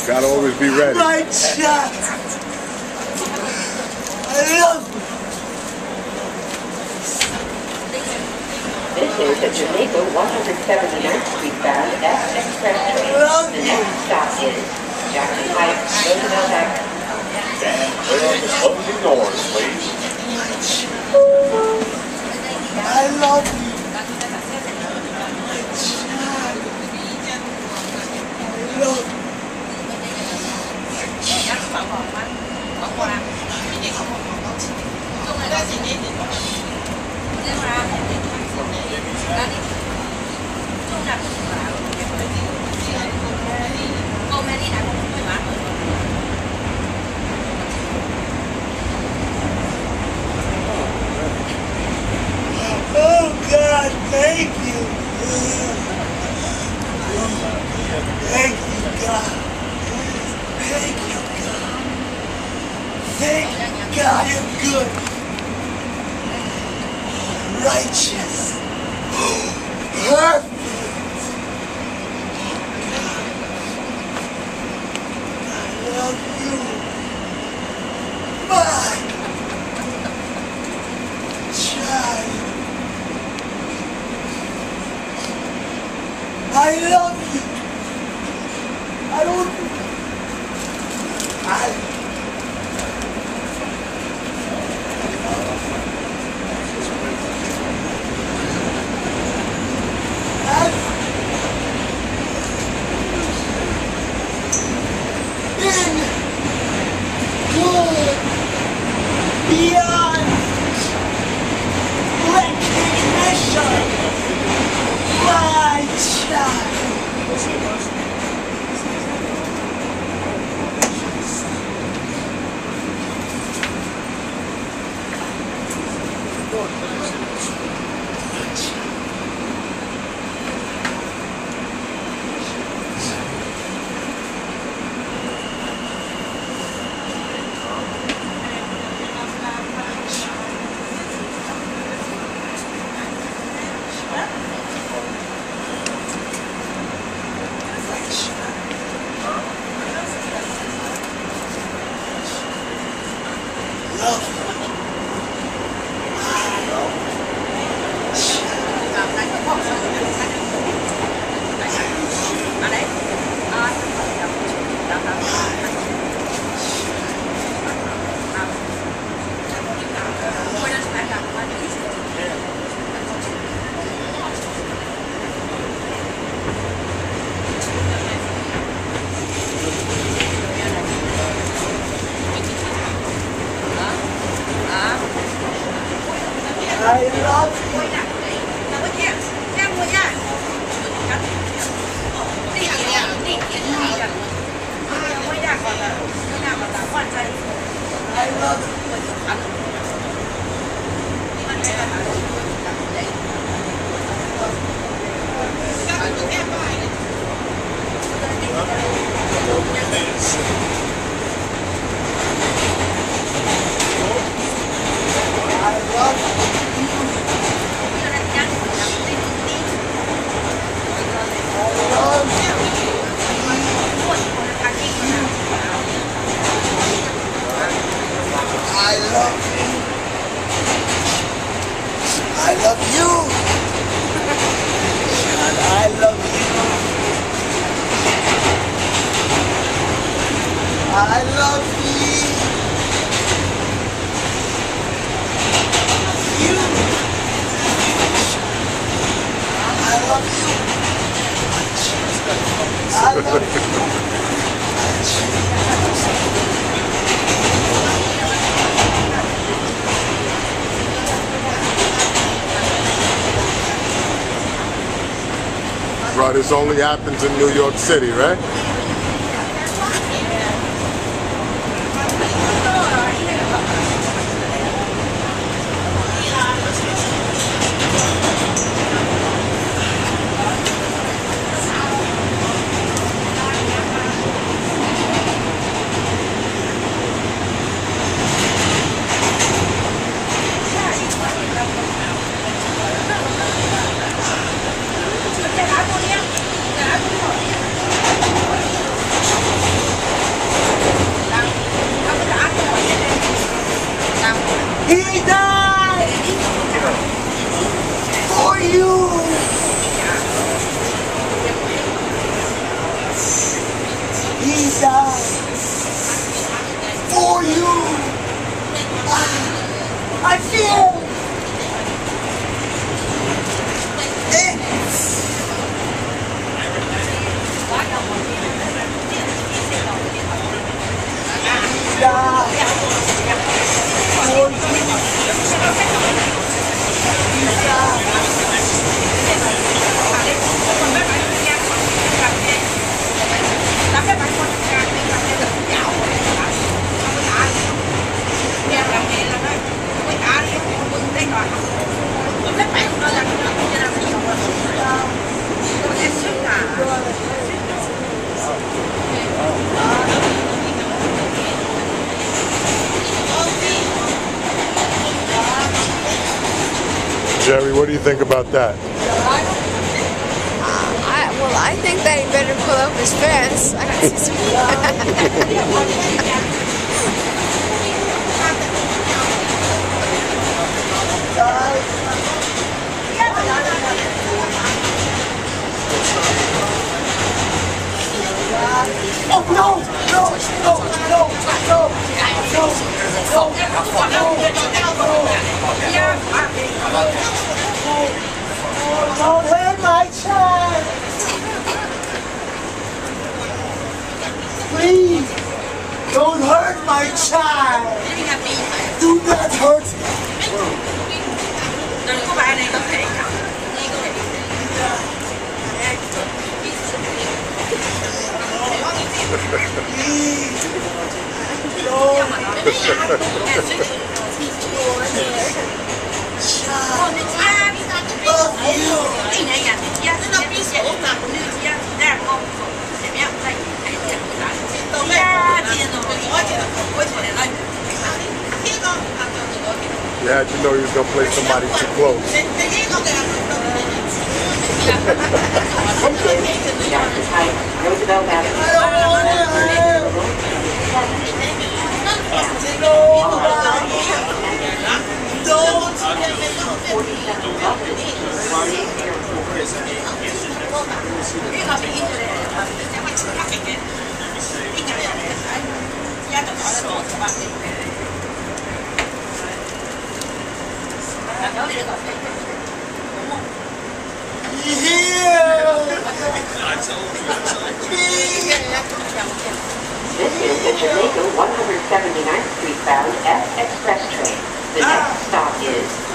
Gotta always be ready. Right shot. I love you. This is a Jamaica 179th Street bound F Express train. The next stop is Jackson Heights, Roosevelt Avenue. And clear on the closing doors, please. I love you. I love you. Oh God, thank you. Thank you, God. Thank you, God. Thank God you're good. Righteous. Perfect. I love you. My child. I love you. I don't. Beyond recognition, my child. I love you. I love you. I love you. And I love you. I love you. You. I love you. I love you. Bro, this only happens in New York City, right? Jerry, what do you think about that? I think that he better pull up his fence. I can see Oh no! No! No! No! Don't hurt my child! Please! Don't hurt my child! Do not hurt me! Yeah, you know he was gonna play somebody too close. Jackson Heights, Roosevelt Avenue. This is the Jamaica 179th Street bound F Express train. The next stop is